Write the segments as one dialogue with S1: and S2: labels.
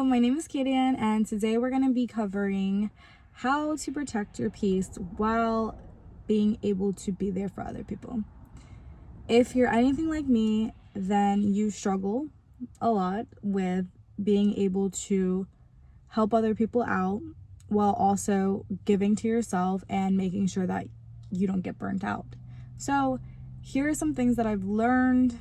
S1: Hello, my name is Katie Ann, and today we're going to be covering how to protect your peace while being able to be there for other people. If you're anything like me, then you struggle a lot with being able to help other people out while also giving to yourself and making sure that you don't get burnt out. So here are some things that I've learned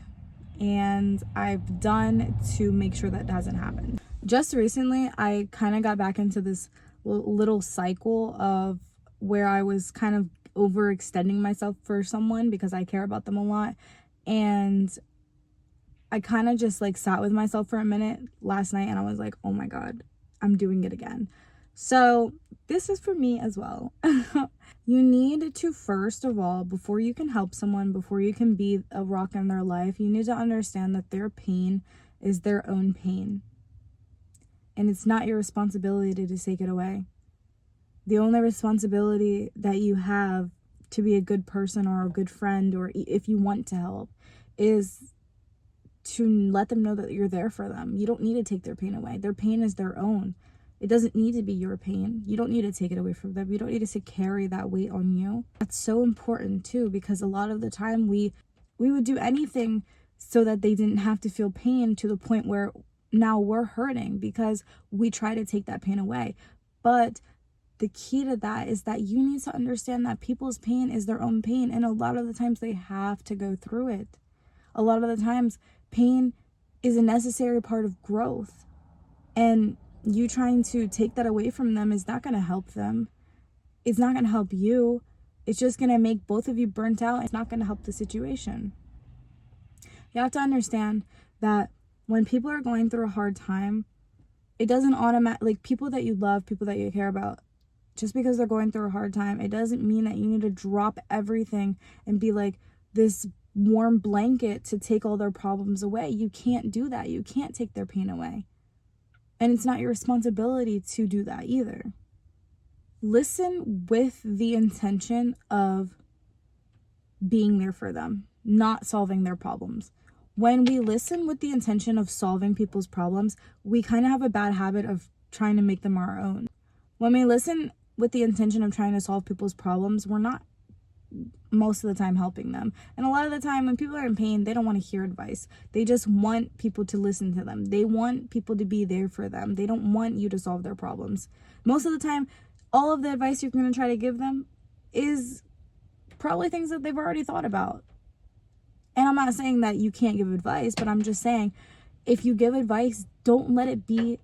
S1: and I've done to make sure that doesn't happen. Just recently, I kind of got back into this little cycle of where I was kind of overextending myself for someone because I care about them a lot. And I kind of just sat with myself for a minute last night and I was like, oh my God, I'm doing it again. So this is for me as well. You need to, first of all, before you can help someone, before you can be a rock in their life, you need to understand that their pain is their own pain. And it's not your responsibility to take it away. The only responsibility that you have to be a good person or a good friend, or if you want to help, is to let them know that you're there for them. You don't need to take their pain away. Their pain is their own. It doesn't need to be your pain. You don't need to take it away from them. You don't need to carry that weight on you. That's so important too, because a lot of the time we would do anything so that they didn't have to feel pain, to the point where now we're hurting because we try to take that pain away. But the key to that is that you need to understand that people's pain is their own pain, and a lot of the times they have to go through it. A lot of the times pain is a necessary part of growth, and you trying to take that away from them is not going to help them. It's not going to help you. It's just going to make both of you burnt out. It's not going to help the situation. You have to understand that when people are going through a hard time, it doesn't automatically, people that you love, people that you care about, just because they're going through a hard time, it doesn't mean that you need to drop everything and be like this warm blanket to take all their problems away. You can't do that. You can't take their pain away. And it's not your responsibility to do that either. Listen with the intention of being there for them, not solving their problems. When we listen with the intention of solving people's problems, we kind of have a bad habit of trying to make them our own. When we listen with the intention of trying to solve people's problems, we're not most of the time helping them. And a lot of the time when people are in pain, they don't want to hear advice. They just want people to listen to them. They want people to be there for them. They don't want you to solve their problems. Most of the time, all of the advice you're going to try to give them is probably things that they've already thought about. And I'm not saying that you can't give advice, but I'm just saying, if you give advice, don't let it be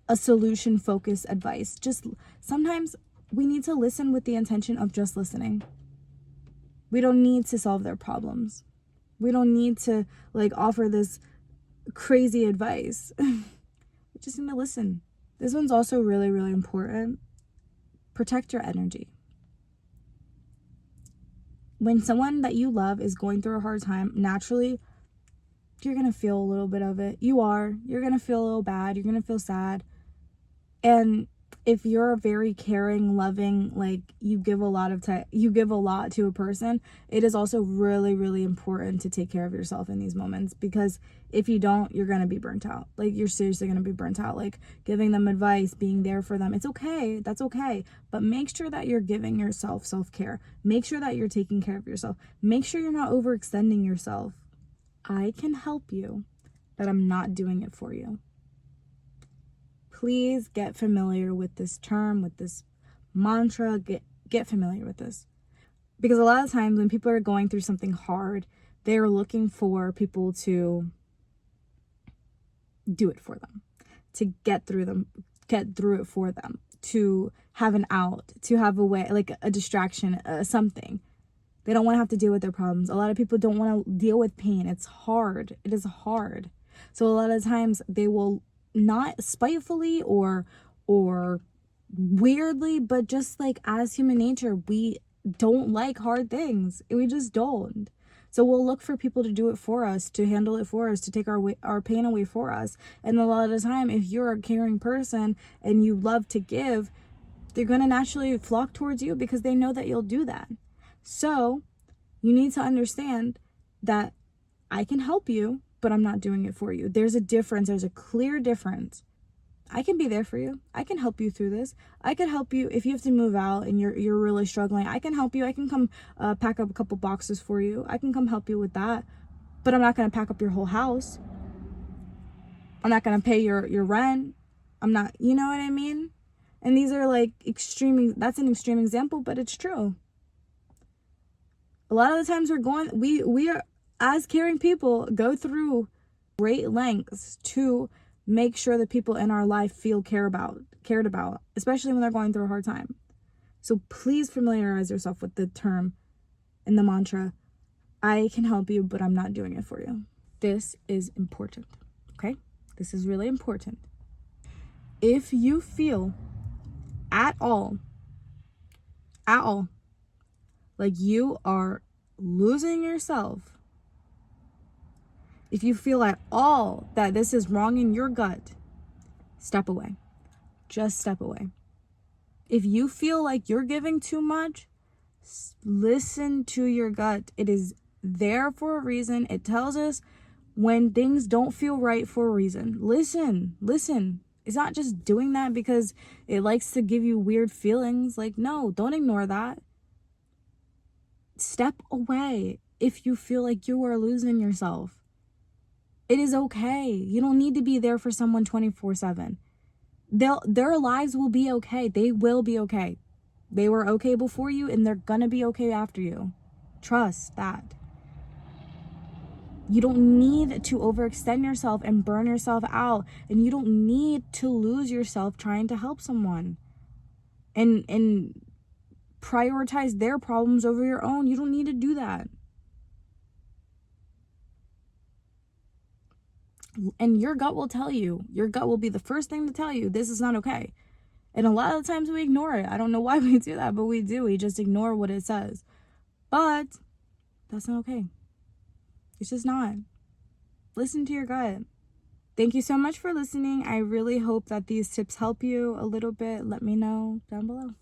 S1: a solution-focused advice. Just sometimes we need to listen with the intention of just listening. We don't need to solve their problems. We don't need to offer this crazy advice. We just need to listen. This one's also really, really important. Protect your energy. When someone that you love is going through a hard time, naturally, you're going to feel a little bit of it. You're going to feel a little bad. You're going to feel sad. And if you're very caring, loving, you give a lot to a person, it is also really, really important to take care of yourself in these moments, because if you don't, you're going to be burnt out. You're seriously going to be burnt out. Giving them advice, being there for them, it's okay. That's okay. But make sure that you're giving yourself self-care. Make sure that you're taking care of yourself. Make sure you're not overextending yourself. I can help you, but I'm not doing it for you. Please get familiar with this term, with this mantra. Get familiar with this. Because a lot of times when people are going through something hard, they're looking for people to do it for them, to get through it for them, to have an out, to have a way, a distraction, something. They don't want to have to deal with their problems. A lot of people don't want to deal with pain. It's hard. It is hard. So a lot of times they will, not spitefully or weirdly, but just as human nature, we don't like hard things. We just don't. So we'll look for people to do it for us, to handle it for us, to take our pain away for us. And a lot of the time, if you're a caring person and you love to give, they're going to naturally flock towards you because they know that you'll do that. So you need to understand that I can help you, but I'm not doing it for you. There's a difference. There's a clear difference. I can be there for you. I can help you through this. I could help you if you have to move out and you're really struggling. I can help you. I can come pack up a couple boxes for you. I can come help you with that. But I'm not going to pack up your whole house. I'm not going to pay your rent. I'm not, you know what I mean? And these are like that's an extreme example, but it's true. A lot of the times we are, as caring people, go through great lengths to make sure that people in our life feel cared about, especially when they're going through a hard time. So please familiarize yourself with the term and the mantra, I can help you, but I'm not doing it for you. This is important, okay? This is really important. If you feel at all, like you are losing yourself, if you feel at all that this is wrong in your gut, step away. Just step away. If you feel like you're giving too much, listen to your gut. It is there for a reason. It tells us when things don't feel right for a reason. Listen. It's not just doing that because it likes to give you weird feelings. Like, no, don't ignore that. Step away if you feel like you are losing yourself. It is okay. You don't need to be there for someone 24/7. Their lives will be okay. They will be okay. They were okay before you and they're gonna be okay after you. Trust that. You don't need to overextend yourself and burn yourself out. And you don't need to lose yourself trying to help someone. And prioritize their problems over your own. You don't need to do that. And your gut will tell you. Your gut will be the first thing to tell you this is not okay. And a lot of the times we ignore it. I don't know why we do that, but we do. We just ignore what it says. But that's not okay. It's just not. Listen to your gut. Thank you so much for listening. I really hope that these tips help you a little bit. Let me know down below.